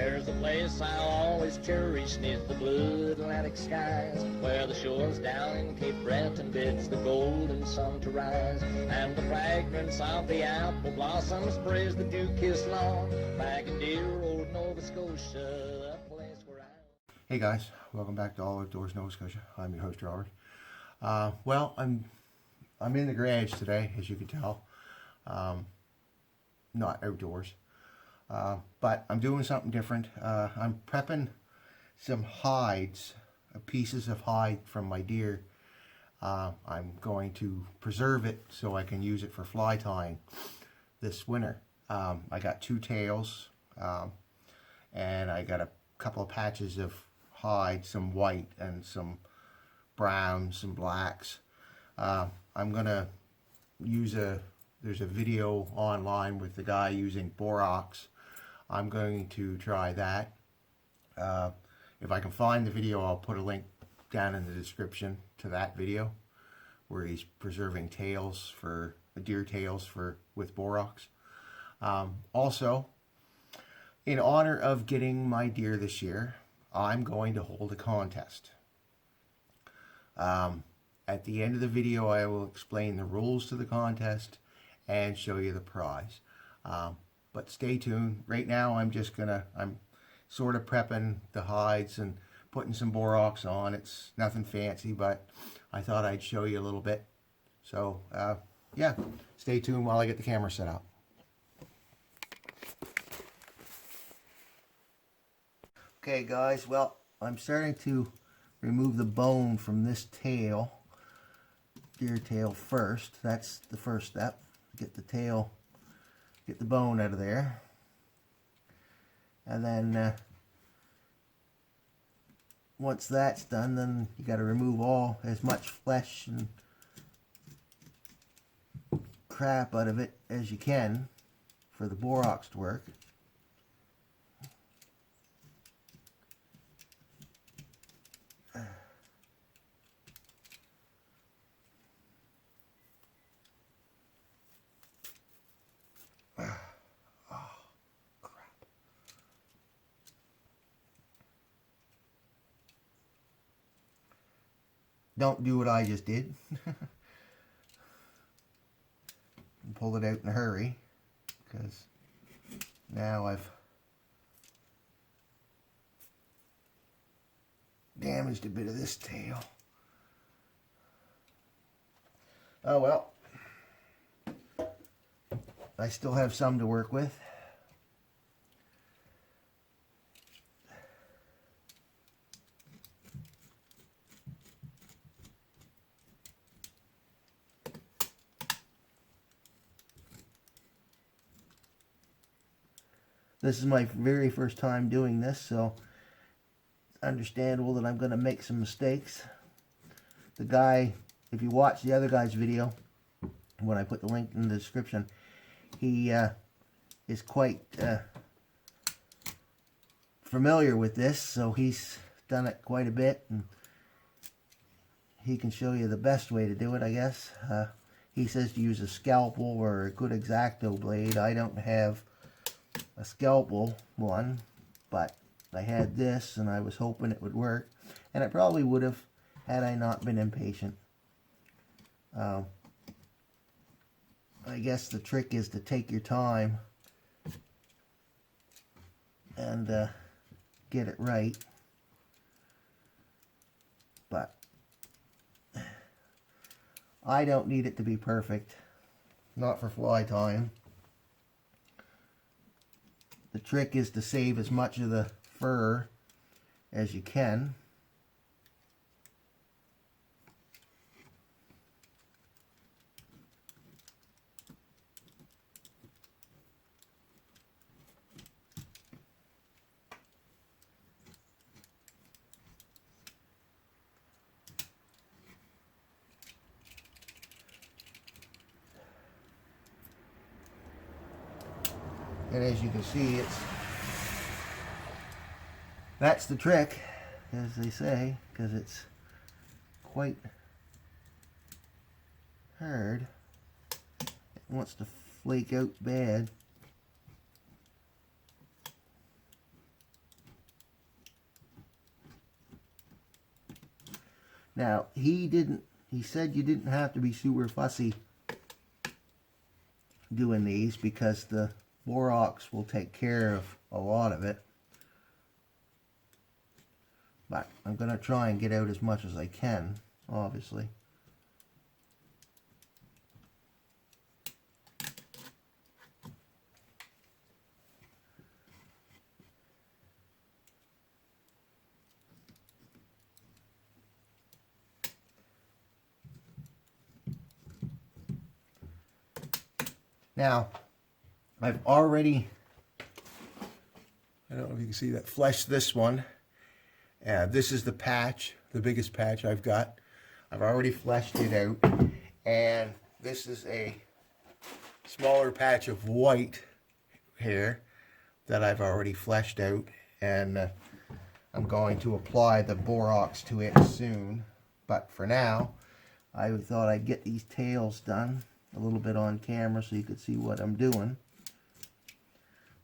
There's a place I'll always cherish 'neath the blue Atlantic skies, where the shores down in Cape Breton bids the golden sun to rise, and the fragrance of the apple blossoms praise the dew-kissed lawn, back in dear old Nova Scotia, the place where I... Hey guys, welcome back to All Outdoors Nova Scotia. I'm your host Robert. Well, I'm in the garage today, as you can tell. Not outdoors. But I'm doing something different. I'm prepping some hides, pieces of hide from my deer. I'm going to preserve it so I can use it for fly tying this winter. I got 2 tails, and I got a couple of patches of hide, some white and some browns, some blacks. I'm gonna use there's a video online with the guy using borax. I'm going to try that. If I can find the video, I'll put a link down in the description to that video where he's preserving tails for deer tails with borax. Also, in honor of getting my deer this year, I'm going to hold a contest. At the end of the video, I will explain the rules to the contest and show you the prize. But stay tuned. Right now I'm sort of prepping the hides and putting some borax on. It's nothing fancy, but I thought I'd show you a little bit. So yeah, stay tuned while I get the camera set up. Okay guys, well, I'm starting to remove the bone from this tail, deer tail first. That's the first step. Get the tail, get the bone out of there, and then once that's done, then you got to remove as much flesh and crap out of it as you can for the borax to work. Don't do what I just did. Pull it out in a hurry, because now I've damaged a bit of this tail. Oh well, I still have some to work with. This is my very first time doing this, so it's understandable that I'm going to make some mistakes. The guy, if you watch the other guy's video, when I put the link in the description, he is quite familiar with this, so he's done it quite a bit, and he can show you the best way to do it, I guess. He says to use a scalpel or a good X-Acto blade. I don't have a scalpel one, but I had this and I was hoping it would work, and it probably would have had I not been impatient. I guess the trick is to take your time and get it right, but I don't need it to be perfect, not for fly tying. The trick is to save as much of the fur as you can. And as you can see, that's the trick, as they say, because it's quite hard. It wants to flake out bad. Now, he said you didn't have to be super fussy doing these because the Borax will take care of a lot of it. But I'm going to try and get out as much as I can, obviously. Now, I've already, I don't know if you can see that, fleshed this one. This is the patch, the biggest patch I've got. I've already fleshed it out. And this is a smaller patch of white here that I've already fleshed out. And I'm going to apply the Borax to it soon. But for now, I thought I'd get these tails done a little bit on camera so you could see what I'm doing.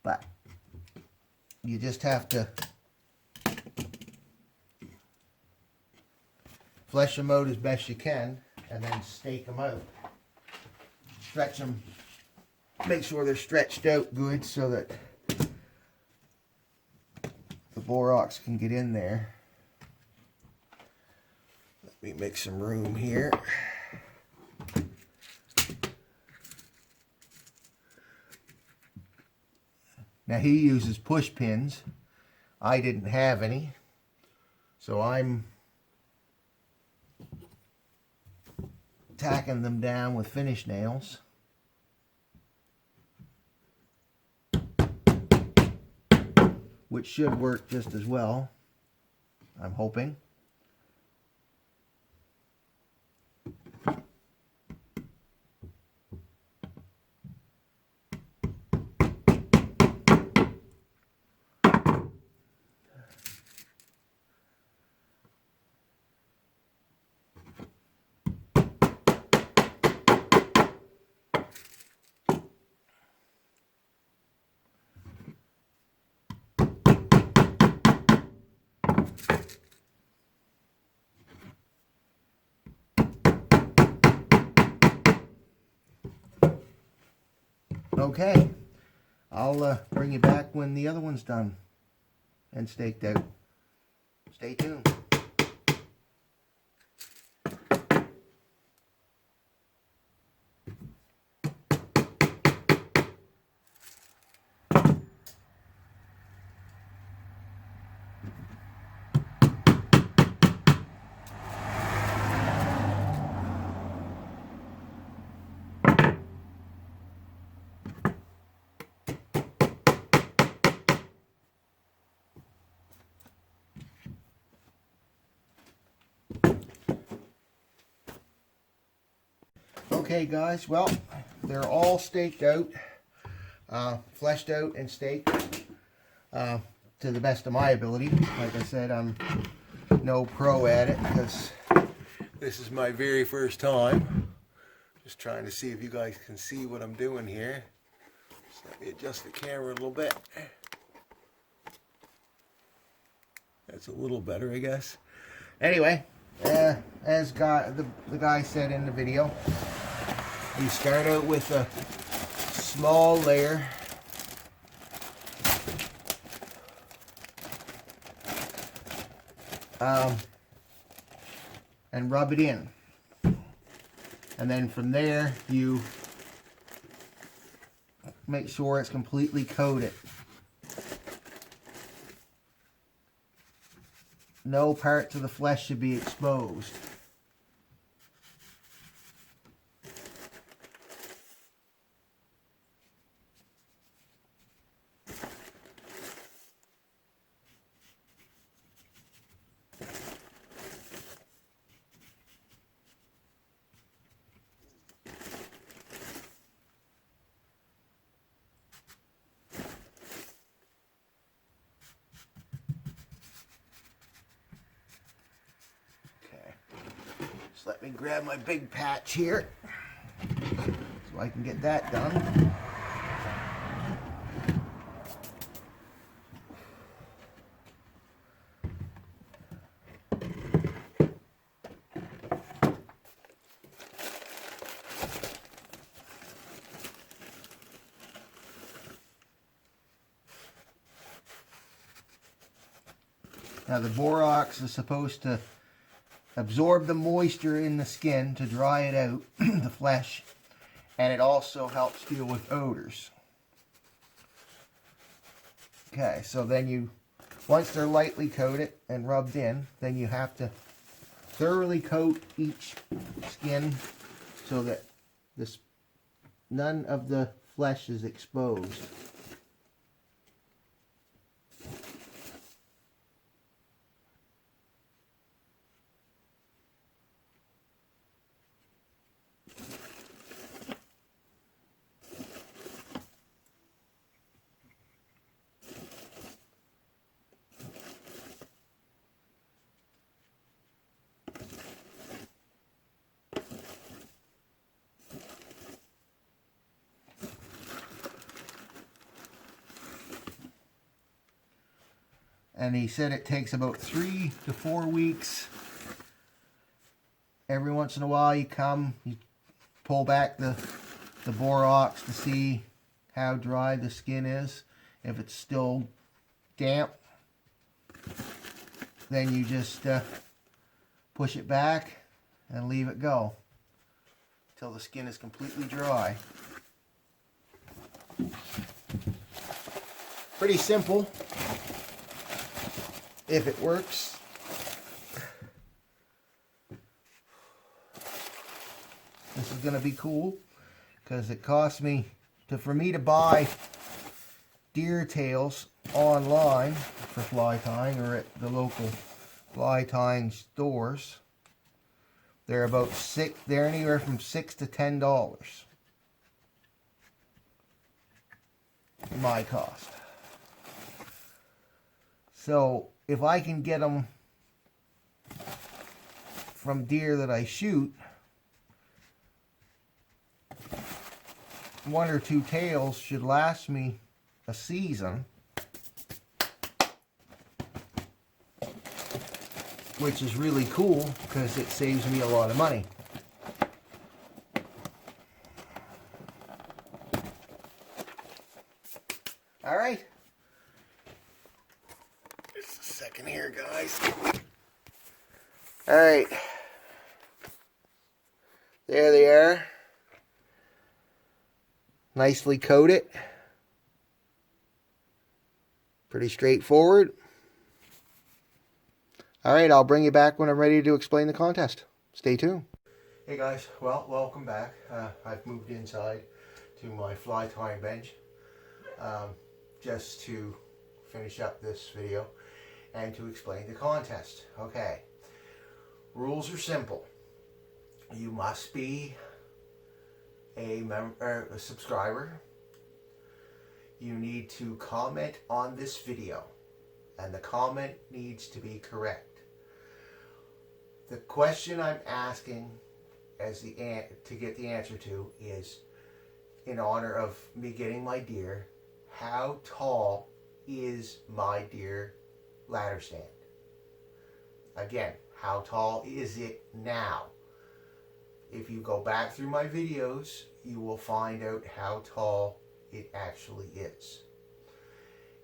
But you just have to flesh them out as best you can and then stake them out. Stretch them, make sure they're stretched out good so that the Borax can get in there. Let me make some room here. Now he uses push pins. I didn't have any, so I'm tacking them down with finish nails. Which should work just as well, I'm hoping. Okay, I'll bring you back when the other one's done and staked out. Stay tuned. Okay guys, well, they're all staked out, fleshed out and staked to the best of my ability. Like I said, I'm no pro at it because this is my very first time. Just trying to see if you guys can see what I'm doing here. Just let me adjust the camera a little bit. That's a little better, I guess. Anyway, as the guy said in the video, you start out with a small layer and rub it in, and then from there you make sure it's completely coated. No parts of the flesh should be exposed. Let me grab my big patch here so I can get that done. Now the borax is supposed to absorb the moisture in the skin to dry it out, the flesh, and it also helps deal with odors. Okay, so then once they're lightly coated and rubbed in, then you have to thoroughly coat each skin so that none of the flesh is exposed. And he said it takes about 3 to 4 weeks. Every once in a while you pull back the borax to see how dry the skin is. If it's still damp, then you just push it back and leave it go till the skin is completely dry. Pretty simple. If it works. This is going to be cool because it cost me for me to buy deer tails online for fly tying or at the local fly tying stores. They're they're anywhere from $6 to $10. My cost. So if I can get them from deer that I shoot, 1 or 2 tails should last me a season, which is really cool because it saves me a lot of money. All right. Just a second here, guys. All right. There they are. Nicely coated. Pretty straightforward. All right, I'll bring you back when I'm ready to explain the contest. Stay tuned. Hey guys, well, welcome back. I've moved inside to my fly tying bench just to finish up this video and to explain the contest. Okay, rules are simple. You must be a subscriber. You need to comment on this video, and the comment needs to be correct. The question I'm asking to get the answer to is, in honor of me getting my deer, how tall is my deer ladder stand? Again, how tall is it now? If you go back through my videos, you will find out how tall it actually is.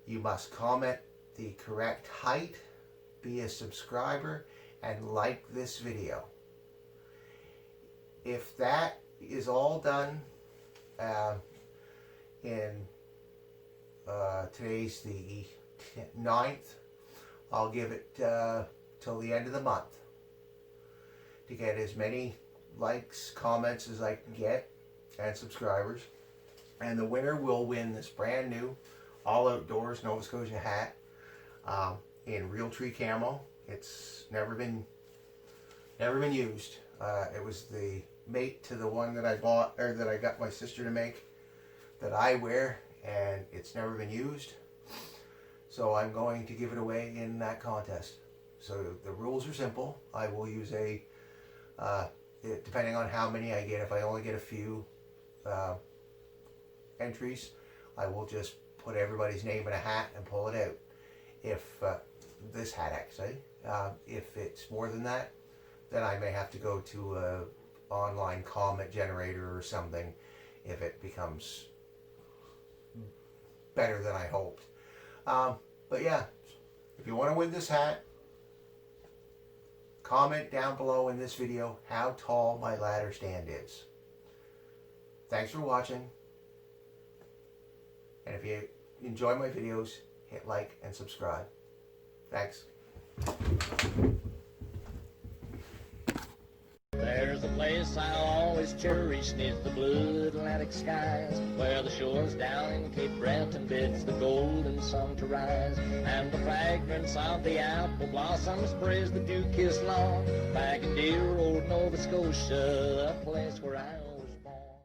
You must comment the correct height, be a subscriber, and like this video. If that is all done today's the 9th, I'll give it till the end of the month to get as many likes, comments as I can get, and subscribers. And the winner will win this brand new all outdoors Nova Scotia hat in Realtree camo. It's never been used. It was the mate to the one that I bought, or that I got my sister to make, that I wear, and it's never been used. So I'm going to give it away in that contest. So the rules are simple. I will use depending on how many I get, if I only get a few entries, I will just put everybody's name in a hat and pull it out. If this hat actually, if it's more than that, then I may have to go to a online comment generator or something if it becomes better than I hoped. But yeah, if you want to win this hat, comment down below in this video how tall my ladder stand is. Thanks for watching. And if you enjoy my videos, hit like and subscribe. Thanks. There's a place I'll always cherish neath the blue Atlantic skies, where the shores down in Cape Breton bids the golden sun to rise, and the fragrance of the apple blossoms sprays the dew-kissed lawn, back in dear old Nova Scotia, a place where I